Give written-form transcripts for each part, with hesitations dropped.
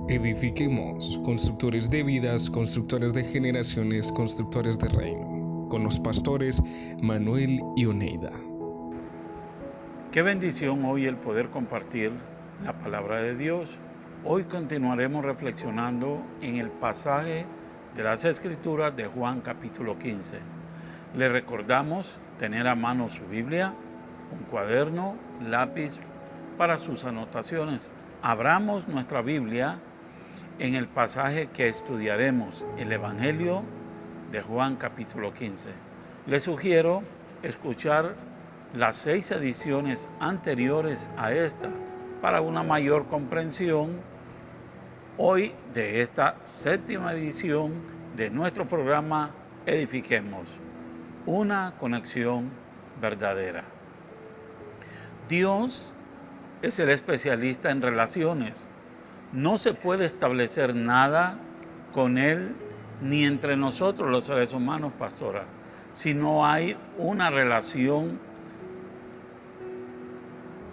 Edifiquemos, constructores de vidas, constructores de generaciones, constructores de reino. Con los pastores Manuel y Oneida. Qué bendición hoy el poder compartir la palabra de Dios. Hoy continuaremos reflexionando en el pasaje de las Escrituras de Juan capítulo 15. Le recordamos tener a mano su Biblia, un cuaderno, lápiz para sus anotaciones. Abramos nuestra Biblia en el pasaje que estudiaremos, el Evangelio de Juan capítulo 15. Les sugiero escuchar las 6 ediciones anteriores a esta para una mayor comprensión hoy de esta 7ª edición de nuestro programa Edifiquemos, una conexión verdadera. Dios es el especialista en relaciones. No se puede establecer nada con Él ni entre nosotros los seres humanos, pastora, si no hay una relación.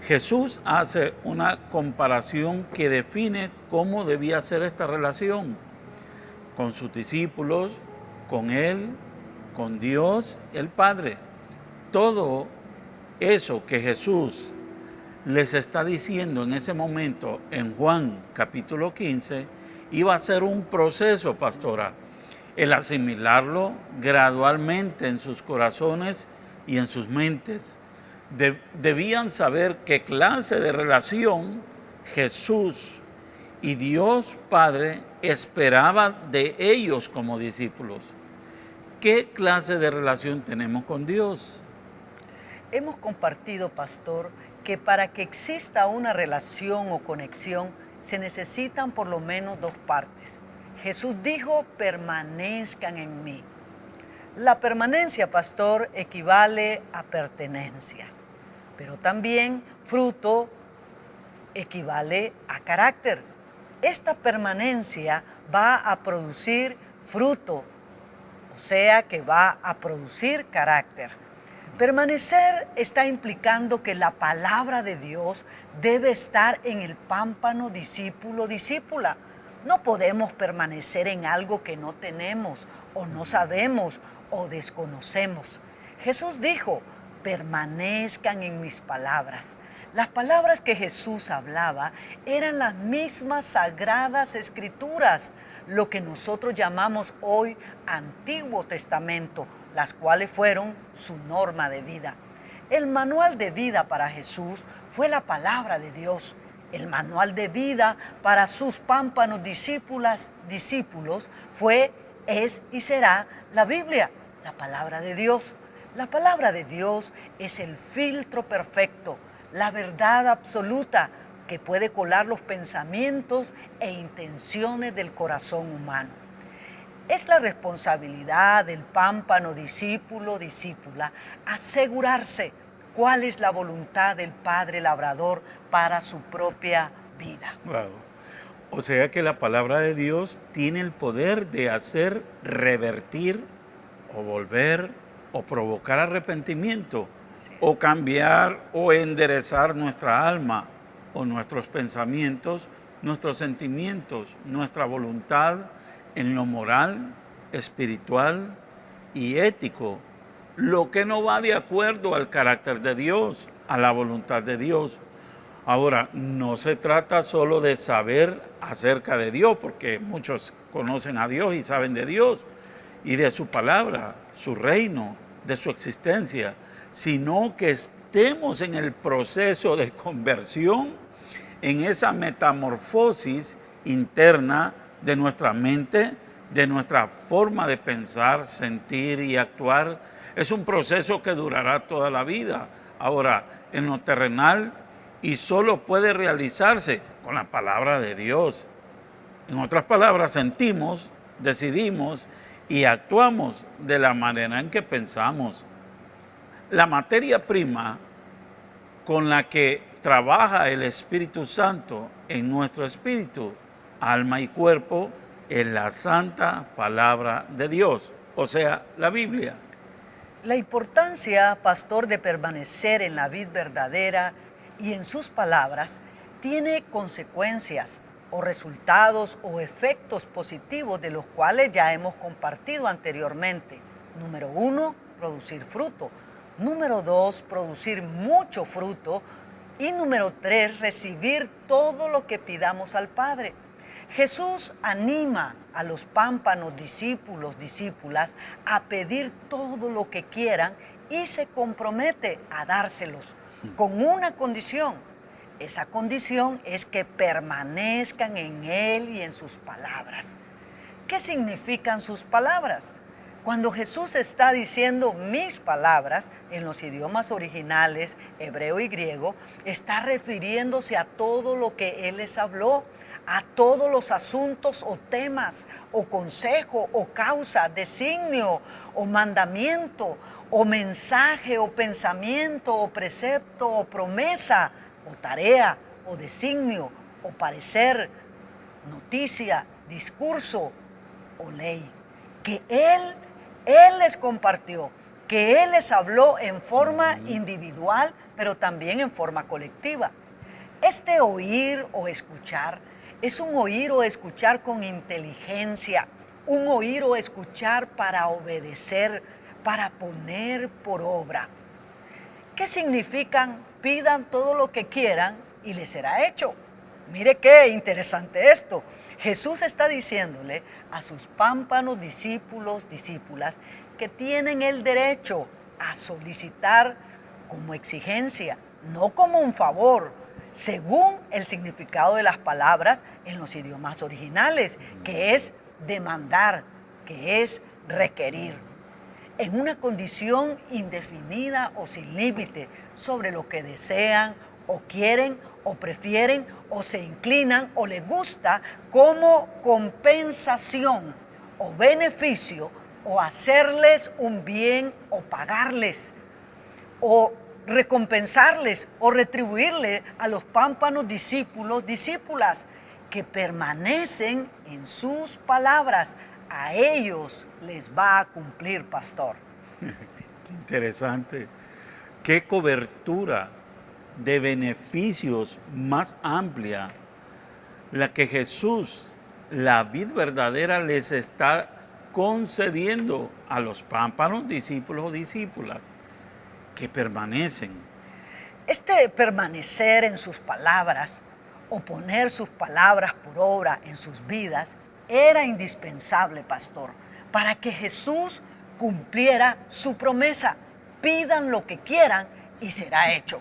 Jesús hace una comparación que define cómo debía ser esta relación con sus discípulos, con Él, con Dios el Padre. Todo eso que Jesús les está diciendo en ese momento en Juan capítulo 15, iba a ser un proceso, pastora, el asimilarlo gradualmente en sus corazones y en sus mentes. Debían saber qué clase de relación Jesús y Dios Padre esperaba de ellos como discípulos. ¿Qué clase de relación tenemos con Dios? Hemos compartido, pastor, que para que exista una relación o conexión se necesitan por lo menos 2 partes. Jesús dijo, permanezcan en mí. La permanencia, pastor, equivale a pertenencia, pero también fruto equivale a carácter. Esta permanencia va a producir fruto, o sea que va a producir carácter. Permanecer está implicando que la palabra de Dios debe estar en el pámpano discípulo-discípula. No podemos permanecer en algo que no tenemos o no sabemos o desconocemos. Jesús dijo, permanezcan en mis palabras. Las palabras que Jesús hablaba eran las mismas sagradas escrituras, lo que nosotros llamamos hoy Antiguo Testamento, las cuales fueron su norma de vida. El manual de vida para Jesús fue la palabra de Dios. El manual de vida para sus pámpanos discípulos fue, es y será la Biblia, la palabra de Dios. La palabra de Dios es el filtro perfecto, la verdad absoluta que puede colar los pensamientos e intenciones del corazón humano. Es la responsabilidad del pámpano discípula asegurarse cuál es la voluntad del Padre Labrador para su propia vida. Wow. O sea que la palabra de Dios tiene el poder de hacer revertir o volver o provocar arrepentimiento o cambiar o enderezar nuestra alma o nuestros pensamientos, nuestros sentimientos, nuestra voluntad en lo moral, espiritual y ético, lo que no va de acuerdo al carácter de Dios, a la voluntad de Dios. Ahora, no se trata solo de saber acerca de Dios, porque muchos conocen a Dios y saben de Dios y de su palabra, su reino, de su existencia, sino que estemos en el proceso de conversión, en esa metamorfosis interna de nuestra mente, de nuestra forma de pensar, sentir y actuar. Es un proceso que durará toda la vida. Ahora, en lo terrenal, y solo puede realizarse con la palabra de Dios. En otras palabras, sentimos, decidimos y actuamos de la manera en que pensamos. La materia prima con la que trabaja el Espíritu Santo en nuestro espíritu, alma y cuerpo, es la santa palabra de Dios, o sea, la Biblia. La importancia, pastor, de permanecer en la vid verdadera y en sus palabras tiene consecuencias. o resultados o efectos positivos de los cuales ya hemos compartido anteriormente. Número 1, producir fruto. Número 2, producir mucho fruto. Y número 3, recibir todo lo que pidamos al Padre. Jesús anima a los pámpanos discípulos, discípulas, a pedir todo lo que quieran y se compromete a dárselos con una condición. Esa condición es que permanezcan en Él y en sus palabras. ¿Qué significan sus palabras? Cuando Jesús está diciendo mis palabras en los idiomas originales, hebreo y griego, está refiriéndose a todo lo que Él les habló, a todos los asuntos o temas o consejo o causa, designio o mandamiento o mensaje o pensamiento o precepto o promesa o tarea o designio o parecer, noticia, discurso o ley que Él les compartió, que Él les habló en forma individual, pero también en forma colectiva. Este oír o escuchar es un oír o escuchar con inteligencia, un oír o escuchar para obedecer, para poner por obra. ¿Qué significan? Pidan todo lo que quieran y les será hecho. Mire qué interesante esto. Jesús está diciéndole a sus pámpanos discípulos, discípulas, que tienen el derecho a solicitar como exigencia, no como un favor, según el significado de las palabras en los idiomas originales, que es demandar, que es requerir, en una condición indefinida o sin límite sobre lo que desean o quieren o prefieren o se inclinan o les gusta como compensación o beneficio o hacerles un bien o pagarles o recompensarles o retribuirle a los pámpanos discípulos, discípulas que permanecen en sus palabras. A ellos les va a cumplir, pastor. Qué interesante. Qué cobertura de beneficios más amplia la que Jesús, la vid verdadera, les está concediendo a los pámpanos discípulos o discípulas que permanecen. Este permanecer en sus palabras o poner sus palabras por obra en sus vidas era indispensable, pastor, para que Jesús cumpliera su promesa. Pidan lo que quieran y será hecho.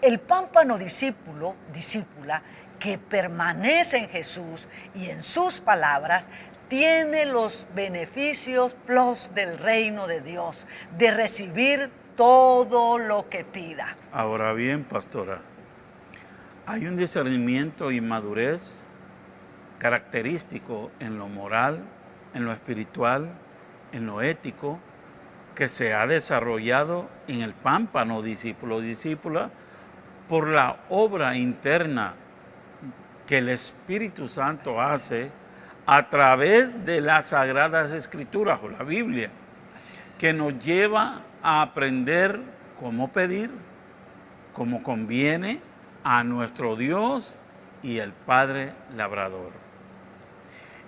El pámpano discípulo, discípula, que permanece en Jesús y en sus palabras, tiene los beneficios plus del reino de Dios, de recibir todo lo que pida. Ahora bien, pastora, hay un discernimiento y madurez característico en lo moral, en lo espiritual, en lo ético, que se ha desarrollado en el pámpano discípulo o discípula por la obra interna que el Espíritu Santo hace a través de las Sagradas Escrituras o la Biblia, que nos lleva a aprender cómo pedir, cómo conviene a nuestro Dios y el Padre Labrador.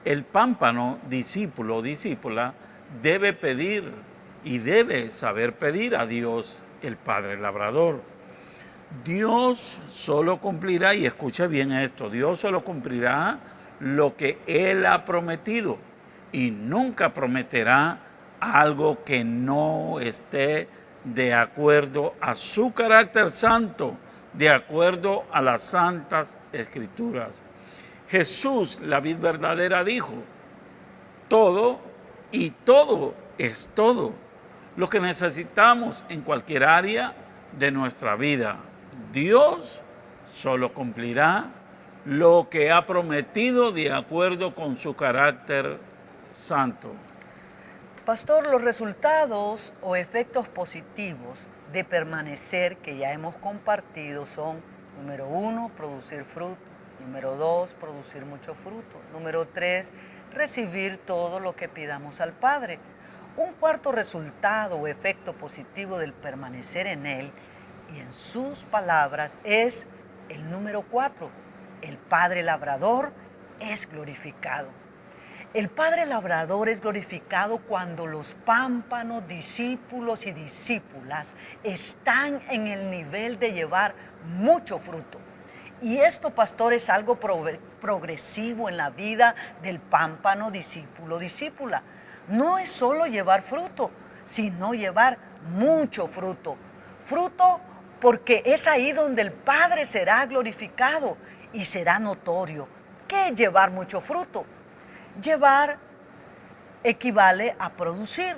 El pámpano discípulo o discípula debe pedir y debe saber pedir a Dios, el Padre Labrador. Dios solo cumplirá, y escuche bien esto, Dios solo cumplirá lo que Él ha prometido y nunca prometerá algo que no esté de acuerdo a su carácter santo, de acuerdo a las santas Escrituras. Jesús, la vid verdadera, dijo, todo y todo es todo lo que necesitamos en cualquier área de nuestra vida. Dios solo cumplirá lo que ha prometido de acuerdo con su carácter santo. Pastor, los resultados o efectos positivos de permanecer que ya hemos compartido son, número 1, producir fruto. Número 2, producir mucho fruto. Número 3, recibir todo lo que pidamos al Padre. Un cuarto resultado o efecto positivo del permanecer en Él y en sus palabras es el número 4, el Padre Labrador es glorificado. El Padre Labrador es glorificado cuando los pámpanos, discípulos y discípulas están en el nivel de llevar mucho fruto. Y esto, pastor, es algo progresivo en la vida del pámpano, discípulo, discípula. No es solo llevar fruto, sino llevar mucho fruto. Fruto porque es ahí donde el Padre será glorificado y será notorio. ¿Qué es llevar mucho fruto? Llevar equivale a producir.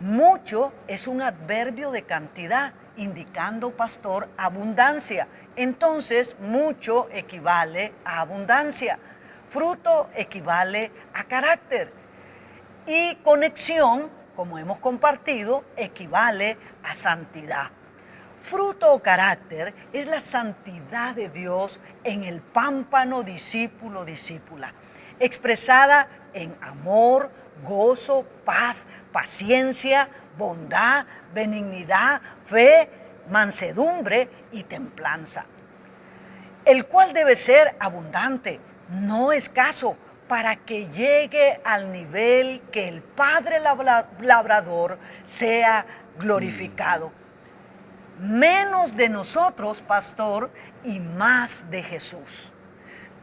Mucho es un adverbio de cantidad, indicando, pastor, abundancia. Entonces, mucho equivale a abundancia. Fruto equivale a carácter. Y conexión, como hemos compartido, equivale a santidad. Fruto o carácter es la santidad de Dios en el pámpano discípulo, discípula, expresada en amor, gozo, paz, paciencia, bondad, benignidad, fe, mansedumbre y templanza, el cual debe ser abundante, no escaso, para que llegue al nivel que el Padre Labrador sea glorificado. Menos de nosotros, pastor, y más de Jesús.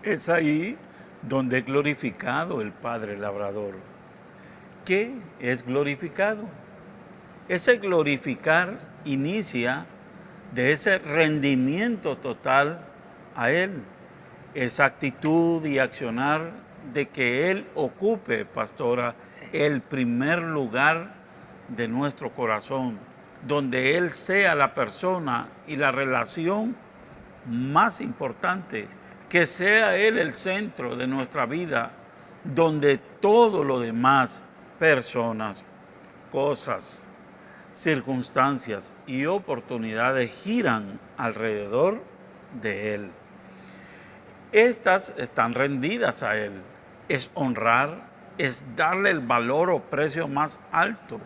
Es ahí donde es glorificado el Padre Labrador. ¿Qué es glorificado? Ese glorificar inicia de ese rendimiento total a Él, esa actitud y accionar de que Él ocupe, pastora, el primer lugar de nuestro corazón, donde Él sea la persona y la relación más importante, que sea Él el centro de nuestra vida, donde todo lo demás, personas, cosas, circunstancias y oportunidades giran alrededor de Él. Estas están rendidas a Él. Es honrar, es darle el valor o precio más alto.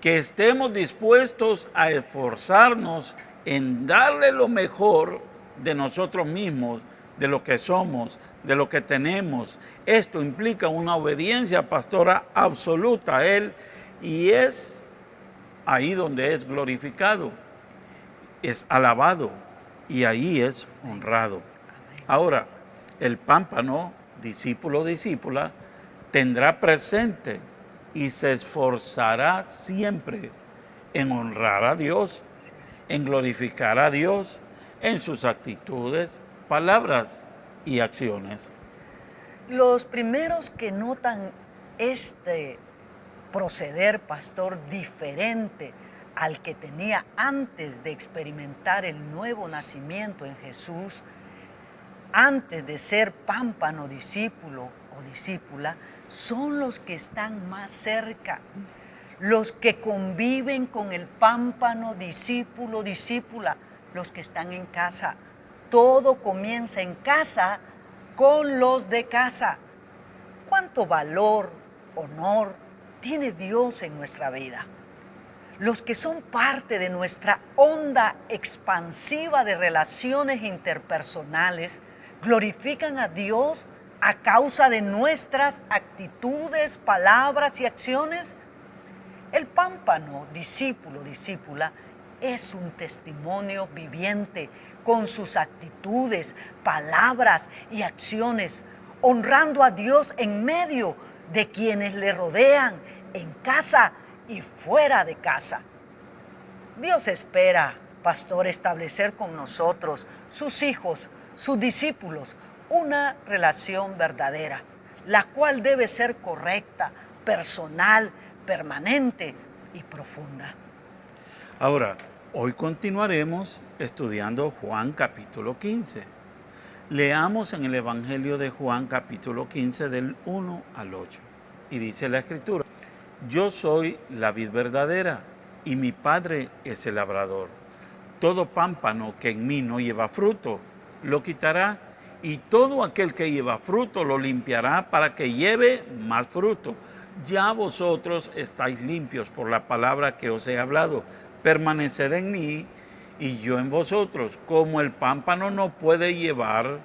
Que estemos dispuestos a esforzarnos en darle lo mejor de nosotros mismos, de lo que somos, de lo que tenemos. Esto implica una obediencia, pastora, absoluta a Él, y es ahí donde es glorificado, es alabado y ahí es honrado. Ahora, el pámpano, discípulo, discípula, tendrá presente y se esforzará siempre en honrar a Dios, en glorificar a Dios, en sus actitudes, palabras y acciones. Los primeros que notan este proceder, pastor, diferente al que tenía antes de experimentar el nuevo nacimiento en Jesús, antes de ser pámpano, discípulo o discípula, son los que están más cerca, los que conviven con el pámpano, discípulo, discípula, los que están en casa. Todo comienza en casa con los de casa. ¿Cuánto valor, honor tiene Dios en nuestra vida? Los que son parte de nuestra onda expansiva de relaciones interpersonales glorifican a Dios a causa de nuestras actitudes, palabras y acciones. El pámpano, discípulo, discípula, es un testimonio viviente con sus actitudes, palabras y acciones, honrando a Dios en medio de quienes le rodean, en casa y fuera de casa. Dios espera, pastor, establecer con nosotros, sus hijos, sus discípulos, una relación verdadera, la cual debe ser correcta, personal, permanente y profunda. Ahora, hoy continuaremos estudiando Juan capítulo 15. Leamos en el Evangelio de Juan capítulo 15 del 1 al 8. Y dice la Escritura: yo soy la vid verdadera y mi Padre es el labrador. Todo pámpano que en mí no lleva fruto, lo quitará, y todo aquel que lleva fruto lo limpiará para que lleve más fruto. Ya vosotros estáis limpios por la palabra que os he hablado. Permaneced en mí y yo en vosotros. Como el pámpano no puede llevar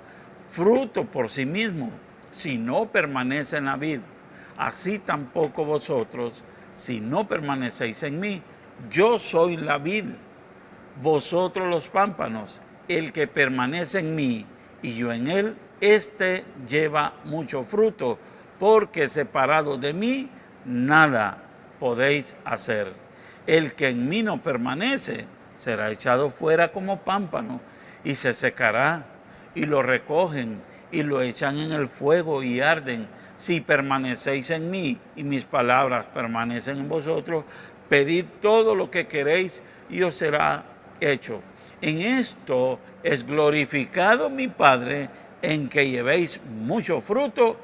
fruto por sí mismo, si no permanece en la vid, así tampoco vosotros, si no permanecéis en mí. Yo soy la vid, vosotros los pámpanos. El que permanece en mí y yo en él, éste lleva mucho fruto, porque separado de mí, nada podéis hacer. El que en mí no permanece, será echado fuera como pámpano, y se secará, y lo recogen, y lo echan en el fuego, y arden. Si permanecéis en mí, y mis palabras permanecen en vosotros, pedid todo lo que queréis, y os será hecho. En esto es glorificado mi Padre, en que llevéis mucho fruto,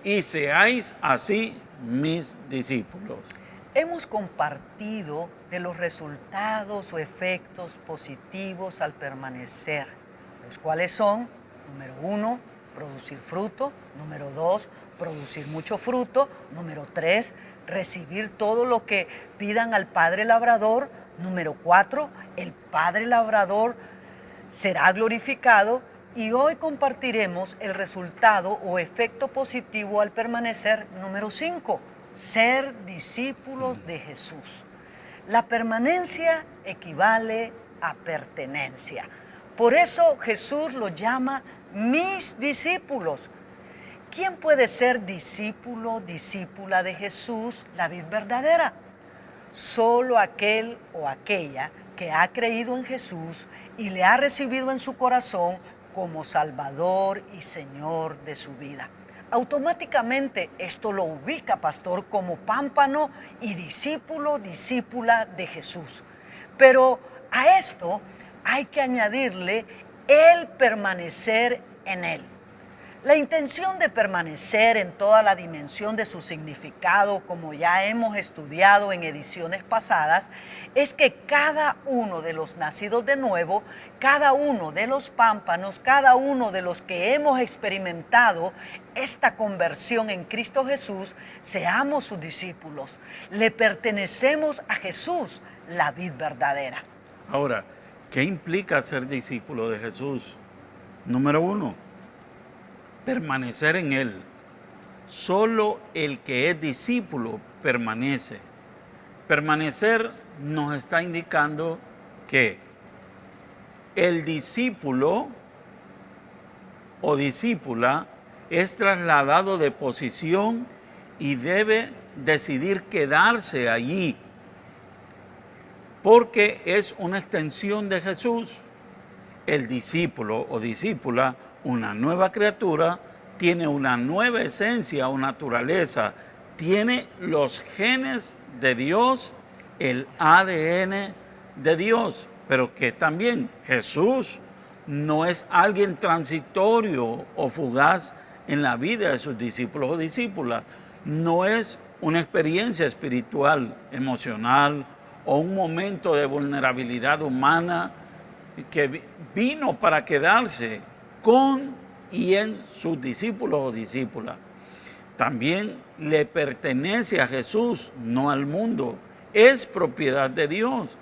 y seáis así mis discípulos. Hemos compartido de los resultados o efectos positivos al permanecer, los cuales son, número 1, producir fruto, número 2, producir mucho fruto, número 3, recibir todo lo que pidan al Padre Labrador, número 4, el Padre Labrador será glorificado, y hoy compartiremos el resultado o efecto positivo al permanecer, número 5, ser discípulos de Jesús. La permanencia equivale a pertenencia. Por eso Jesús los llama mis discípulos. ¿Quién puede ser discípulo, discípula de Jesús, la vid verdadera? Solo aquel o aquella que ha creído en Jesús y le ha recibido en su corazón como Salvador y Señor de su vida. Automáticamente esto lo ubica, pastor, como pámpano y discípulo, discípula de Jesús. Pero a esto hay que añadirle el permanecer en Él. La intención de permanecer en toda la dimensión de su significado, como ya hemos estudiado en ediciones pasadas, es que cada uno de los nacidos de nuevo, cada uno de los pámpanos, cada uno de los que hemos experimentado esta conversión en Cristo Jesús, seamos sus discípulos. Le pertenecemos a Jesús, la vid verdadera. Ahora, ¿qué implica ser discípulo de Jesús? Número 1, permanecer en Él. Solo el que es discípulo permanece. Permanecer nos está indicando que el discípulo o discípula es trasladado de posición y debe decidir quedarse allí, porque es una extensión de Jesús. El discípulo o discípula, una nueva criatura, tiene una nueva esencia o naturaleza, tiene los genes de Dios, el ADN de Dios, pero que también Jesús no es alguien transitorio o fugaz en la vida de sus discípulos o discípulas, no es una experiencia espiritual, emocional o un momento de vulnerabilidad humana que vino para quedarse con y en sus discípulos o discípulas. También le pertenece a Jesús, no al mundo. Es propiedad de Dios.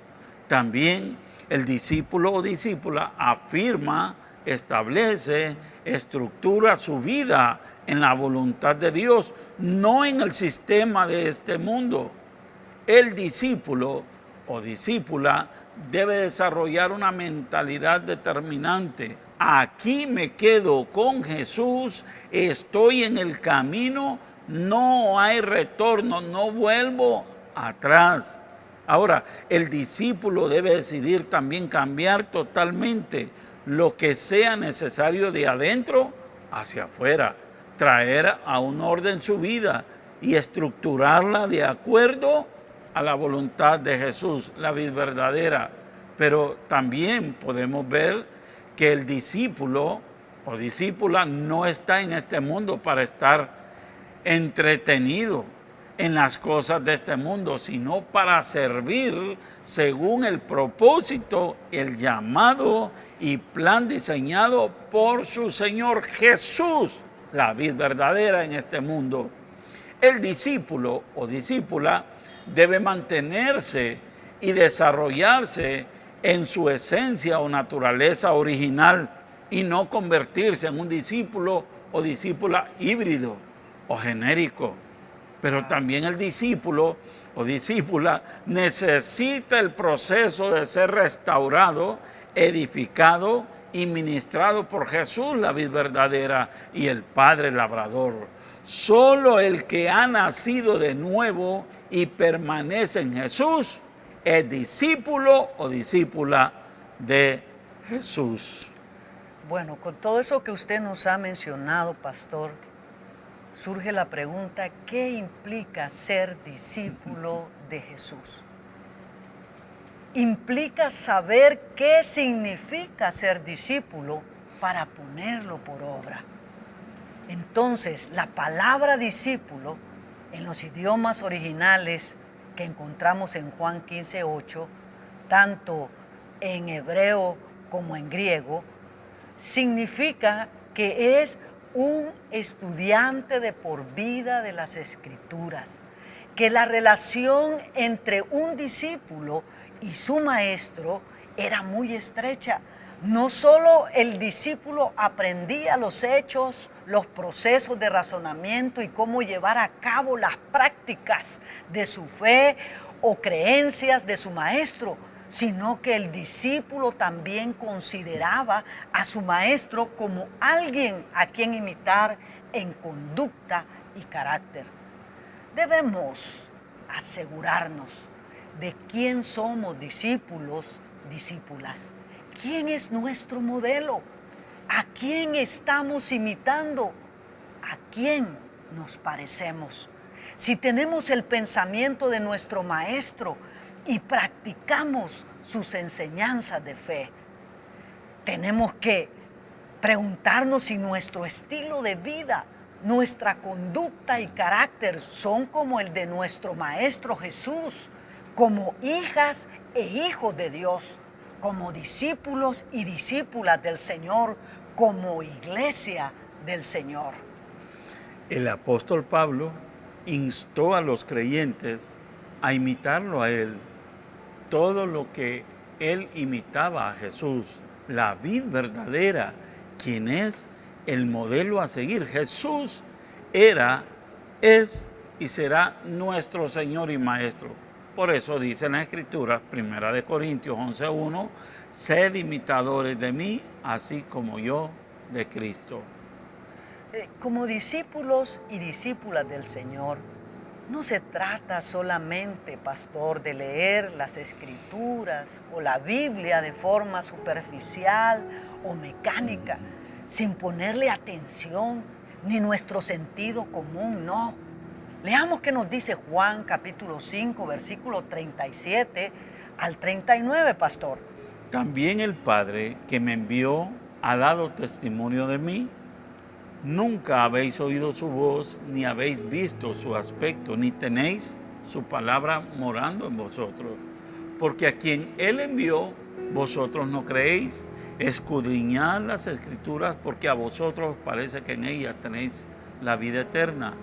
También el discípulo o discípula afirma, establece, estructura su vida en la voluntad de Dios, no en el sistema de este mundo. El discípulo o discípula debe desarrollar una mentalidad determinante. Aquí me quedo con Jesús, estoy en el camino, no hay retorno, no vuelvo atrás. Ahora, el discípulo debe decidir también cambiar totalmente lo que sea necesario de adentro hacia afuera, traer a un orden su vida y estructurarla de acuerdo a la voluntad de Jesús, la vid verdadera. Pero también podemos ver que el discípulo o discípula no está en este mundo para estar entretenido en las cosas de este mundo, sino para servir según el propósito, el llamado y plan diseñado por su Señor Jesús, la vid verdadera en este mundo. El discípulo o discípula debe mantenerse y desarrollarse en su esencia o naturaleza original y no convertirse en un discípulo o discípula híbrido o genérico. Pero también el discípulo o discípula necesita el proceso de ser restaurado, edificado y ministrado por Jesús, la vid verdadera, y el Padre labrador. Solo el que ha nacido de nuevo y permanece en Jesús es discípulo o discípula de Jesús. Bueno, con todo eso que usted nos ha mencionado, pastor, surge la pregunta, ¿qué implica ser discípulo de Jesús? Implica saber qué significa ser discípulo para ponerlo por obra. Entonces, la palabra discípulo en los idiomas originales que encontramos en Juan 15:8, tanto en hebreo como en griego, significa que es un estudiante de por vida de las Escrituras, que la relación entre un discípulo y su maestro era muy estrecha. No solo el discípulo aprendía los hechos, los procesos de razonamiento y cómo llevar a cabo las prácticas de su fe o creencias de su maestro, sino que el discípulo también consideraba a su maestro como alguien a quien imitar en conducta y carácter. Debemos asegurarnos de quién somos discípulos, discípulas. ¿Quién es nuestro modelo? ¿A quién estamos imitando? ¿A quién nos parecemos? Si tenemos el pensamiento de nuestro maestro y practicamos sus enseñanzas de fe, tenemos que preguntarnos si nuestro estilo de vida, nuestra conducta y carácter son como el de nuestro Maestro Jesús, como hijas e hijos de Dios, como discípulos y discípulas del Señor, como iglesia del Señor. El apóstol Pablo instó a los creyentes a imitarlo a él. Todo lo que él imitaba a Jesús, la vid verdadera, quien es el modelo a seguir. Jesús era, es y será nuestro Señor y Maestro. Por eso dice en la Escritura, 1 Corintios 11:1, sed imitadores de mí, así como yo de Cristo. Como discípulos y discípulas del Señor, no se trata solamente, pastor, de leer las Escrituras o la Biblia de forma superficial o mecánica, sin ponerle atención ni nuestro sentido común, no. Leamos qué nos dice Juan capítulo 5, versículo 37 al 39, pastor. También el Padre que me envió ha dado testimonio de mí. Nunca habéis oído su voz, ni habéis visto su aspecto, ni tenéis su palabra morando en vosotros. Porque a quien Él envió, vosotros no creéis. Escudriñad las Escrituras, porque a vosotros parece que en ellas tenéis la vida eterna,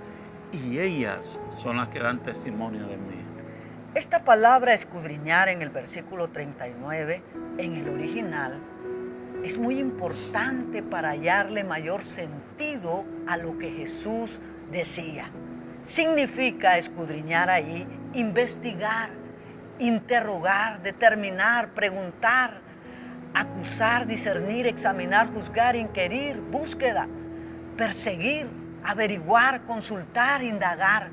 y ellas son las que dan testimonio de mí. Esta palabra escudriñar en el versículo 39, en el original, es muy importante para hallarle mayor sentido a lo que Jesús decía. Significa escudriñar ahí, investigar, interrogar, determinar, preguntar, acusar, discernir, examinar, juzgar, inquirir, búsqueda, perseguir, averiguar, consultar, indagar.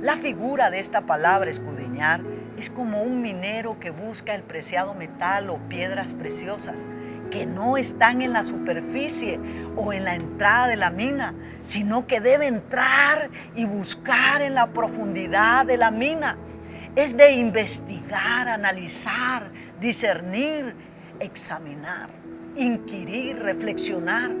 La figura de esta palabra escudriñar es como un minero que busca el preciado metal o piedras preciosas que no están en la superficie o en la entrada de la mina, sino que debe entrar y buscar en la profundidad de la mina. Es de investigar, analizar, discernir, examinar, inquirir, reflexionar,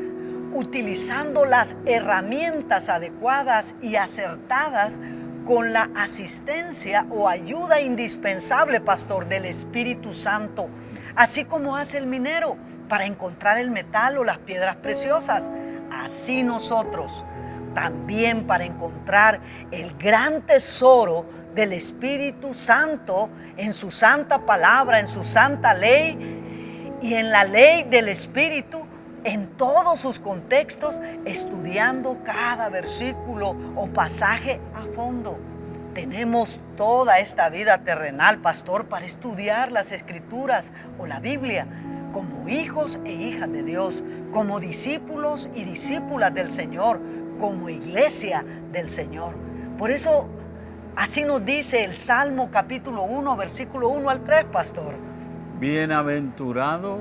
utilizando las herramientas adecuadas y acertadas con la asistencia o ayuda indispensable, pastor, del Espíritu Santo, así como hace el minero para encontrar el metal o las piedras preciosas. Así nosotros también para encontrar el gran tesoro del Espíritu Santo en su santa palabra, en su santa ley y en la ley del Espíritu, en todos sus contextos, estudiando cada versículo o pasaje a fondo. Tenemos toda esta vida terrenal, pastor, para estudiar las Escrituras o la Biblia como hijos e hijas de Dios, como discípulos y discípulas del Señor, como iglesia del Señor. Por eso, así nos dice el Salmo capítulo 1, versículo 1 al 3, pastor. Bienaventurado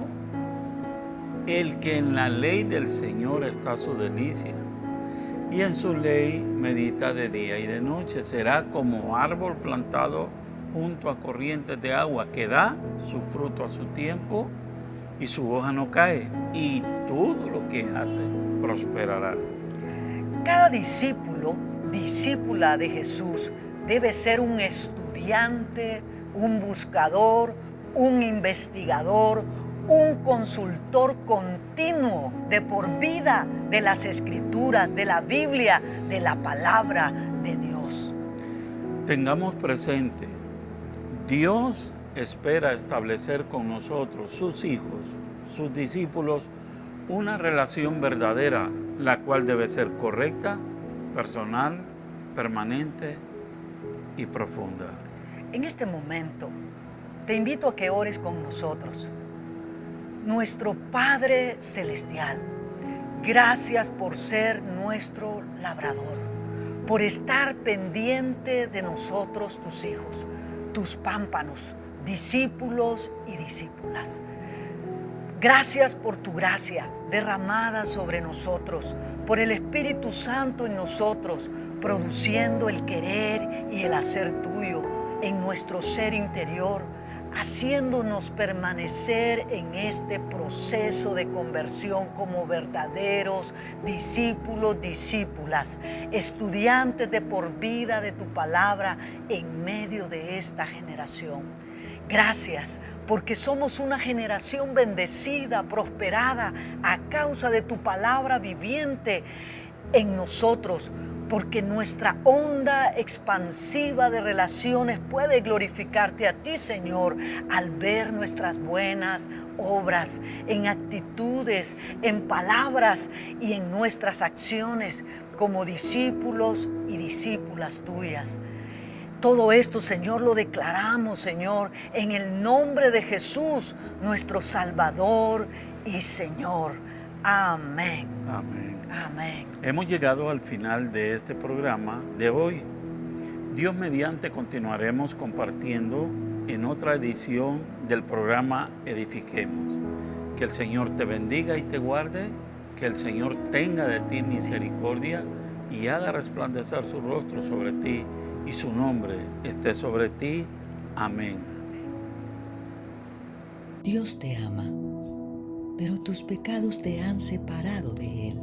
el que en la ley del Señor está su delicia, y en su ley medita de día y de noche. Será como árbol plantado junto a corrientes de agua, que da su fruto a su tiempo y su hoja no cae, y todo lo que hace prosperará. Cada discípulo, discípula de Jesús, debe ser un estudiante, un buscador, un investigador, un consultor continuo de por vida de las Escrituras, de la Biblia, de la palabra de Dios. Tengamos presente, Dios espera establecer con nosotros, sus hijos, sus discípulos, una relación verdadera, la cual debe ser correcta, personal, permanente y profunda. En este momento, te invito a que ores con nosotros. Nuestro Padre Celestial, gracias por ser nuestro labrador, por estar pendiente de nosotros, tus hijos, tus pámpanos, discípulos y discípulas. Gracias por tu gracia derramada sobre nosotros, por el Espíritu Santo en nosotros, produciendo el querer y el hacer tuyo en nuestro ser interior, haciéndonos permanecer en este proceso de conversión como verdaderos discípulos, discípulas, estudiantes de por vida de tu palabra en medio de esta generación. Gracias, porque somos una generación bendecida, prosperada, a causa de tu palabra viviente en nosotros, porque nuestra onda expansiva de relaciones puede glorificarte a ti, Señor, al ver nuestras buenas obras, en actitudes, en palabras y en nuestras acciones como discípulos y discípulas tuyas. Todo esto, Señor, lo declaramos, Señor, en el nombre de Jesús, nuestro Salvador y Señor. Amén. Amén. Amén. Hemos llegado al final de este programa de hoy. Dios mediante continuaremos compartiendo en otra edición del programa Edifiquemos. Que el Señor te bendiga y te guarde, que el Señor tenga de ti misericordia y haga resplandecer su rostro sobre ti y su nombre esté sobre ti. Amén. Dios te ama, pero tus pecados te han separado de Él.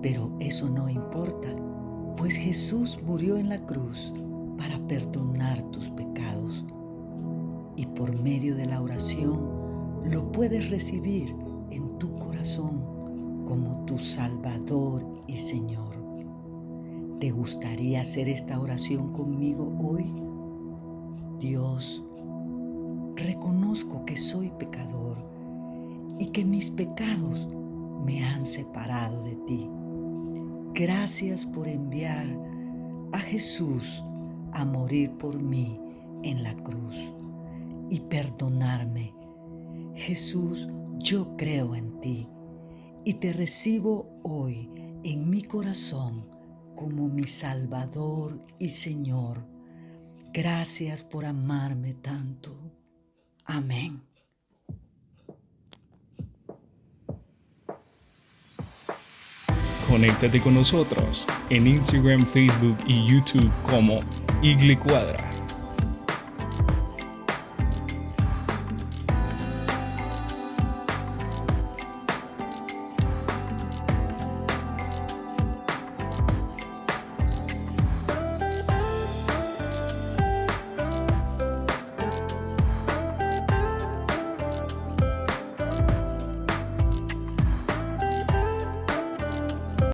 Pero eso no importa, pues Jesús murió en la cruz para perdonar tus pecados. Y por medio de la oración lo puedes recibir en tu corazón como tu Salvador y Señor. ¿Te gustaría hacer esta oración conmigo hoy? Dios, reconozco que soy pecador y que mis pecados me han separado de ti. Gracias por enviar a Jesús a morir por mí en la cruz y perdonarme. Jesús, yo creo en ti y te recibo hoy en mi corazón como mi Salvador y Señor. Gracias por amarme tanto. Amén. Conéctate con nosotros en Instagram, Facebook y YouTube como Igle Cuadra.